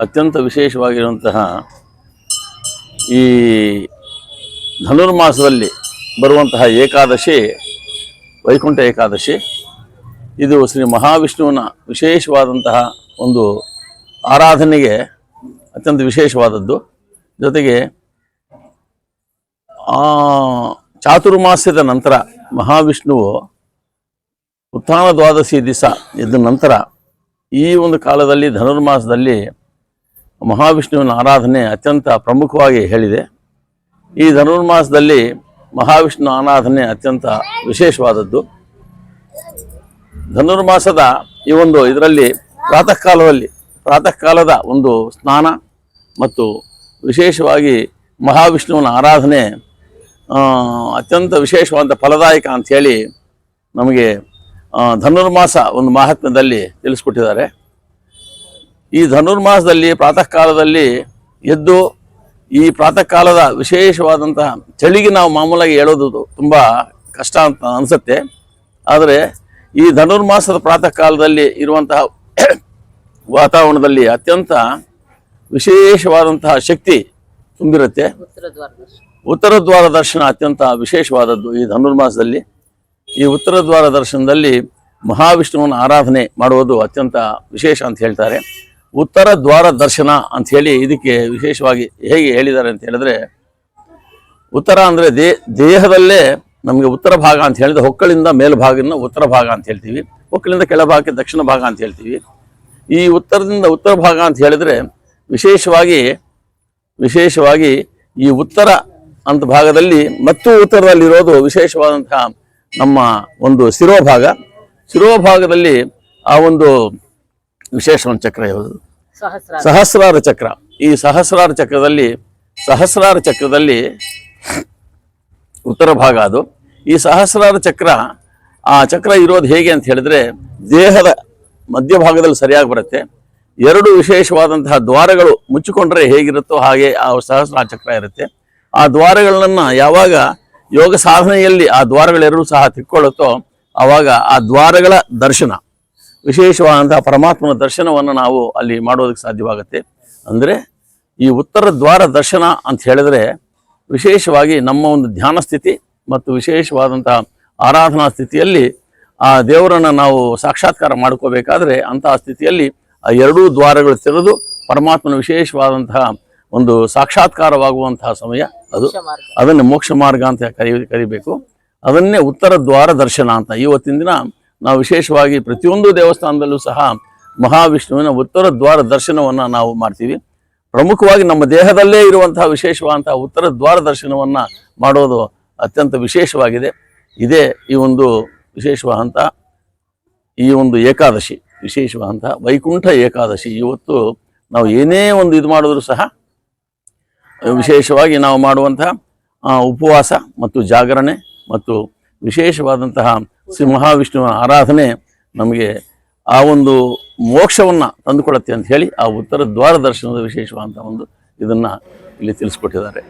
ಅತ್ಯಂತ ವಿಶೇಷವಾಗಿರುವಂತಹ ಈ ಧನುರ್ಮಾಸದಲ್ಲಿ ಬರುವಂತಹ ಏಕಾದಶಿ ವೈಕುಂಠ ಏಕಾದಶಿ. ಇದು ಶ್ರೀ ಮಹಾವಿಷ್ಣುವಿನ ವಿಶೇಷವಾದಂತಹ ಒಂದು ಆರಾಧನೆಗೆ ಅತ್ಯಂತ ವಿಶೇಷವಾದದ್ದು. ಜೊತೆಗೆ ಚಾತುರ್ಮಾಸ್ಯದ ನಂತರ ಮಹಾವಿಷ್ಣುವು ಉತ್ಥಾನ ದ್ವಾದಶಿ ದಿವಸ ಇದ್ದ ನಂತರ ಈ ಒಂದು ಕಾಲದಲ್ಲಿ ಧನುರ್ಮಾಸದಲ್ಲಿ ಮಹಾವಿಷ್ಣುವಿನ ಆರಾಧನೆ ಅತ್ಯಂತ ಪ್ರಮುಖವಾಗಿ ಹೇಳಿದೆ. ಈ ಧನುರ್ಮಾಸದಲ್ಲಿ ಮಹಾವಿಷ್ಣು ಆರಾಧನೆ ಅತ್ಯಂತ ವಿಶೇಷವಾದದ್ದು. ಧನುರ್ಮಾಸದ ಈ ಒಂದು ಇದರಲ್ಲಿ ಪ್ರಾತಃ ಕಾಲದ ಒಂದು ಸ್ನಾನ ಮತ್ತು ವಿಶೇಷವಾಗಿ ಮಹಾವಿಷ್ಣುವಿನ ಆರಾಧನೆ ಅತ್ಯಂತ ವಿಶೇಷವಾದ ಫಲದಾಯಕ ಅಂಥೇಳಿ ನಮಗೆ ಧನುರ್ಮಾಸ ಒಂದು ಮಹಾತ್ಮ್ಯದಲ್ಲಿ ತಿಳಿಸ್ಕೊಟ್ಟಿದ್ದಾರೆ. ಈ ಧನುರ್ಮಾಸದಲ್ಲಿ ಪ್ರಾತಃ ಕಾಲದಲ್ಲಿ ಎದ್ದು ಈ ಪ್ರಾತಃ ಕಾಲದ ವಿಶೇಷವಾದಂತಹ ಚಳಿಗೆ ನಾವು ಮಾಮೂಲಾಗಿ ಹೇಳೋದು ತುಂಬ ಕಷ್ಟ ಅಂತ ಅನಿಸುತ್ತೆ. ಆದರೆ ಈ ಧನುರ್ಮಾಸದ ಪ್ರಾತಃ ಕಾಲದಲ್ಲಿ ಇರುವಂತಹ ವಾತಾವರಣದಲ್ಲಿ ಅತ್ಯಂತ ವಿಶೇಷವಾದಂತಹ ಶಕ್ತಿ ತುಂಬಿರುತ್ತೆ. ಉತ್ತರ ದ್ವಾರ ದರ್ಶನ ಅತ್ಯಂತ ವಿಶೇಷವಾದದ್ದು ಈ ಧನುರ್ಮಾಸದಲ್ಲಿ. ಈ ಉತ್ತರ ದ್ವಾರ ದರ್ಶನದಲ್ಲಿ ಮಹಾವಿಷ್ಣುವಿನ ಆರಾಧನೆ ಮಾಡುವುದು ಅತ್ಯಂತ ವಿಶೇಷ ಅಂತ ಹೇಳ್ತಾರೆ. ಉತ್ತರ ದ್ವಾರ ದರ್ಶನ ಅಂಥೇಳಿ ಇದಕ್ಕೆ ವಿಶೇಷವಾಗಿ ಹೇಗೆ ಹೇಳಿದ್ದಾರೆ ಅಂತ ಹೇಳಿದ್ರೆ, ಉತ್ತರ ಅಂದರೆ ದೇಹದಲ್ಲೇ ನಮಗೆ ಉತ್ತರ ಭಾಗ ಅಂತ ಹೇಳಿದ್ರೆ ಹೊಕ್ಕಳಿಂದ ಮೇಲ್ಭಾಗನ ಉತ್ತರ ಭಾಗ ಅಂತ ಹೇಳ್ತೀವಿ, ಹೊಕ್ಕಳಿಂದ ಕೆಳಭಾಗಕ್ಕೆ ದಕ್ಷಿಣ ಭಾಗ ಅಂತ ಹೇಳ್ತೀವಿ. ಈ ಉತ್ತರದಿಂದ ಉತ್ತರ ಭಾಗ ಅಂತ ಹೇಳಿದ್ರೆ ವಿಶೇಷವಾಗಿ ಈ ಉತ್ತರ ಅಂತ ಭಾಗದಲ್ಲಿ ಮತ್ತು ಉತ್ತರದಲ್ಲಿರೋದು ವಿಶೇಷವಾದಂತಹ ನಮ್ಮ ಒಂದು ಶಿರೋಭಾಗದಲ್ಲಿ ಆ ಒಂದು ವಿಶೇಷ ಒಂದು ಚಕ್ರ ಯಾವುದು? ಸಹಸ್ರಾರ ಚಕ್ರ. ಈ ಸಹಸ್ರಾರ ಚಕ್ರದಲ್ಲಿ ಉತ್ತರ ಭಾಗ ಅದು. ಈ ಸಹಸ್ರಾರ ಚಕ್ರ, ಆ ಚಕ್ರ ಇರೋದು ಹೇಗೆ ಅಂತ ಹೇಳಿದ್ರೆ ದೇಹದ ಮಧ್ಯಭಾಗದಲ್ಲಿ ಸರಿಯಾಗಿ ಬರುತ್ತೆ. ಎರಡು ವಿಶೇಷವಾದಂತಹ ದ್ವಾರಗಳು ಮುಚ್ಚಿಕೊಂಡ್ರೆ ಹೇಗಿರುತ್ತೋ ಹಾಗೆ ಆ ಸಹಸ್ರಾರ ಚಕ್ರ ಇರುತ್ತೆ. ಆ ದ್ವಾರಗಳನ್ನ ಯಾವಾಗ ಯೋಗ ಸಾಧನೆಯಲ್ಲಿ ಆ ದ್ವಾರಗಳೆರಡೂ ಸಹ ತಿಕ್ಕೊಳ್ಳುತ್ತೋ ಆವಾಗ ಆ ದ್ವಾರಗಳ ದರ್ಶನ, ವಿಶೇಷವಾದಂತಹ ಪರಮಾತ್ಮನ ದರ್ಶನವನ್ನು ನಾವು ಅಲ್ಲಿ ಮಾಡೋದಕ್ಕೆ ಸಾಧ್ಯವಾಗುತ್ತೆ. ಅಂದರೆ ಈ ಉತ್ತರ ದ್ವಾರ ದರ್ಶನ ಅಂತ ಹೇಳಿದ್ರೆ ವಿಶೇಷವಾಗಿ ನಮ್ಮ ಒಂದು ಧ್ಯಾನ ಸ್ಥಿತಿ ಮತ್ತು ವಿಶೇಷವಾದಂತಹ ಆರಾಧನಾ ಸ್ಥಿತಿಯಲ್ಲಿ ಆ ದೇವರನ್ನು ನಾವು ಸಾಕ್ಷಾತ್ಕಾರ ಮಾಡ್ಕೋಬೇಕಾದ್ರೆ ಅಂತಹ ಸ್ಥಿತಿಯಲ್ಲಿ ಆ ಎರಡೂ ದ್ವಾರಗಳು ತೆರೆದು ಪರಮಾತ್ಮನ ವಿಶೇಷವಾದಂತಹ ಒಂದು ಸಾಕ್ಷಾತ್ಕಾರವಾಗುವಂತಹ ಸಮಯ ಅದು. ಅದನ್ನೇ ಮೋಕ್ಷ ಮಾರ್ಗ ಅಂತ ಕರಿಬೇಕು. ಅದನ್ನೇ ಉತ್ತರ ದ್ವಾರ ದರ್ಶನ ಅಂತ ಇವತ್ತಿನ ದಿನ ನಾವು ವಿಶೇಷವಾಗಿ ಪ್ರತಿಯೊಂದು ದೇವಸ್ಥಾನದಲ್ಲೂ ಸಹ ಮಹಾವಿಷ್ಣುವಿನ ಉತ್ತರ ದ್ವಾರ ದರ್ಶನವನ್ನು ನಾವು ಮಾಡ್ತೀವಿ. ಪ್ರಮುಖವಾಗಿ ನಮ್ಮ ದೇಹದಲ್ಲೇ ಇರುವಂತಹ ವಿಶೇಷವಾದಂತಹ ಉತ್ತರ ದ್ವಾರ ದರ್ಶನವನ್ನು ಮಾಡೋದು ಅತ್ಯಂತ ವಿಶೇಷವಾಗಿದೆ. ಇದೇ ಈ ಒಂದು ವಿಶೇಷವಾದಂಥ ಈ ಒಂದು ಏಕಾದಶಿ, ವಿಶೇಷವಾದಂತಹ ವೈಕುಂಠ ಏಕಾದಶಿ. ಇವತ್ತು ನಾವು ಏನೇ ಒಂದು ಇದು ಮಾಡಿದ್ರೂ ಸಹ ವಿಶೇಷವಾಗಿ ನಾವು ಮಾಡುವಂತಹ ಉಪವಾಸ ಮತ್ತು ಜಾಗರಣೆ ಮತ್ತು ವಿಶೇಷವಾದಂತಹ ಶ್ರೀ ಮಹಾವಿಷ್ಣುವಿನ ಆರಾಧನೆ ನಮಗೆ ಆ ಒಂದು ಮೋಕ್ಷವನ್ನು ತಂದುಕೊಡುತ್ತೆ ಅಂತ ಹೇಳಿ ಆ ಉತ್ತರ ದ್ವಾರ ದರ್ಶನದ ವಿಶೇಷವಾದಂತಹ ಒಂದು ಇದನ್ನು ಇಲ್ಲಿ ತಿಳಿಸ್ಕೊಟ್ಟಿದ್ದಾರೆ.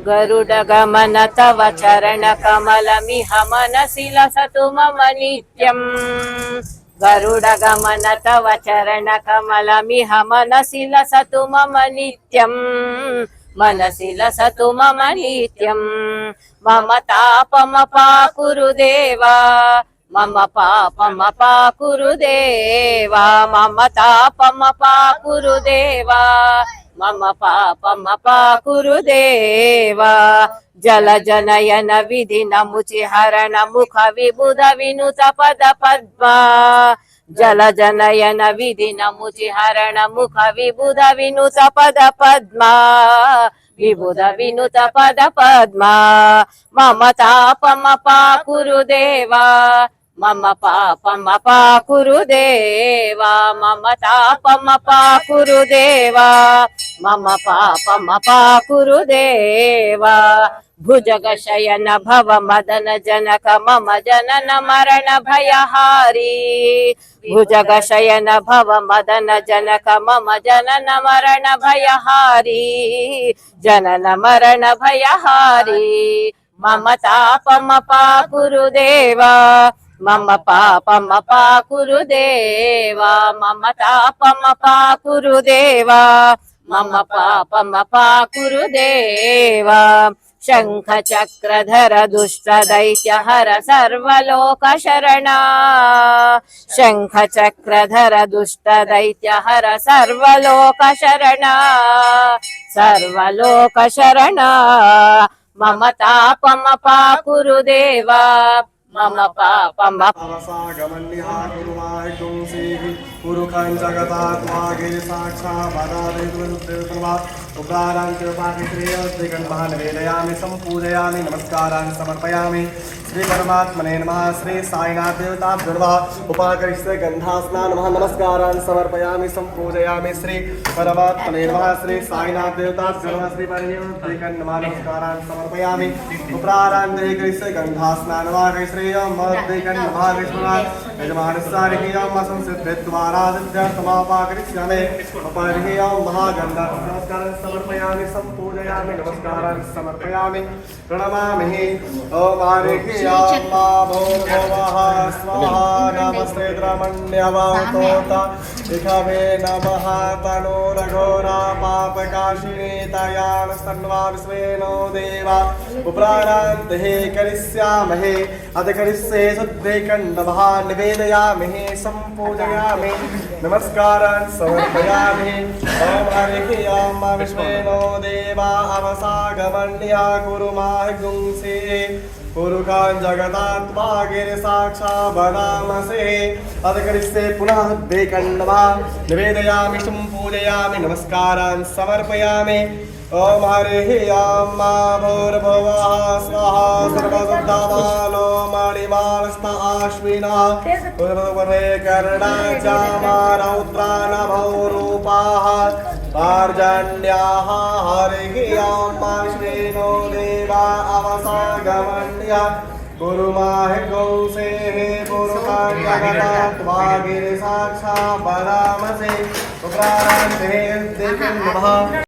ಗರುಡ ಗಮನ ತವ ಚರಣ ಕಮಲಮಿಹ ಮನಸಿ ಲಸತು ಮಮ ನಿತ್ಯಂ. ಗರುಡ ಗಮನ ತವ ಚರಣ ಕಮಲಮಿಹ ಮನಸಿ ಲಸತು ಮಮ ನಿತ್ಯಂ. ಮನಸಿ ಲಸತು ಮಮ ನಿತ್ಯಂ. ಮಮ ತಾಪಮ ಪಾಕುರು ದೇವಾ, ಮಮ ಪಾಪಮ ಪಾಕುರು ದೇವಾ. ಮಮ ತಾಪಮ ಪಾಕುರು ದೇವಾ, ಮಮ ಪಾಪಮ ಪಾಕುರು ದೇವಾ. ಜಲ ಜನಯನ ವಿಧಿ ನಮುಚಿ ಹರಣ ಮುಖ ವಿಬುಧ ವಿನುತ ಪದ ಪದ್ಮ. ಜಲ ಜನಯನ ವಿಧಿ ನಮುಚಿ ಹರಣ ಮುಖ ವಿಬುಧ ವಿನುತ ಪದ ಪದ್ಮ. ವಿಬುಧ ವಿನುತ ಪದ ಪದ್ಮ. ಮಮ ತಾಪಮ ಪಾಕುರು ದೇವಾ, ಮಮ ಪಾಪಮ ಪಾಕುರು ದೇವಾ. ಮಮ ತಾಪಮ ಪಾಕುರು ದೇವಾ, ಮಮ ಪಾಪಮ ಪಾಕುರು ದೇವಾ. ಭುಜಗ ಶಯನ ಭವ ಮದನ ಜನಕ ಮಮ ಜನನ ಮರಣ ಭಯಹಾರಿ. ಭುಜಗ ಶಯನ ಭವ ಮದನ ಜನಕ ಮಮ ಜನನ ಮರಣ ಭಯಹಾರಿ. ಜನನ ಮರಣ ಭಯಹಾರಿ. ಮಮ ತಾಪಮ ಪಾಕುರು ದೇವಾ, मम पाकुरु देवा मम तापम पाकुरु देवा मम पापम पाकुरु देवा शंख चक्रधर दुष्ट दैत्य हर सर्वलोक शरणा शंख चक्रधर दुष्ट दैत्य हर सर्वलोक शरणा मम तापम पाकुरु देवा मम पापम अवसागमन्यः कुरुमाय गुंसीः पुरुखं जगतात्मा गिरिसाक्षात्मा उग्रारान्त्योपाधिश्रेयोद्दिगन्महान् वेदयामि सम्पूजयामि नमस्कारान् समर्पयामि श्री परमात्मने नमः श्री साईनाथ देवताभ्यो नमः उपाकरिष्ये गन्धास्ना नमः नमस्कारान् समर्पयामि सम्पूजयामि श्री परमात्मने नमः श्री साईनाथ देवताभ्यो नमः श्री परिणेयं नमः नमस्कारान् समर्पयामि उपरारान्ते करिष्ये गन्धास्ना नमः श्रेयं मद्देकन् नमः विष्णुनाथ यजमानस्सारिकेयं संसिद्धित्वाराधित्यर्थमापाकरिष्यामि अपरिहेयं महागन्धात् नमस्कारान् समर्पयामि सम्पूजयामि नमस्कारान् समर्पयामि प्रणमामि ओम हरिः मा भूर्भुवः स्वाहा नमस्ते द्रमण्यवतोता इखवे नमः तनोरघोरा पापकाशिनी तयान स्तन्वा विश्वेनो देवा उपरारान्ते करिष्यामहे अथ करिष्ये शुद्धेकण्डमः निवेदयामि सम्पूजयामि नमस्कारान् समर्पयामि ओम हरिः मा विश्वेनो देवा अवसागमन्या कुरुमाः गुंसे पुरुखान् जगतात्मा गिरिसाक्षा बनामसे अथ करिष्ये पुनः शुद्धेकण्डमः निवेदयामि सम्पूजयामि नमस्कारान् समर्पयामि ओम हरिः मा भूर्भुवः स्वाहा सर्वशुद्धमानो मणिमानस्त आश्विनः पूर्वरे कर्णचामारौद्रानभौ रूपाः पार्जन्याः हरिः मा विश्वेनो देवा अवसागमन्या गुरुमाः गौसेः पुरुखान् जगतात्मा गिरिसाक्षा बनामसे उपरारान्ते नमः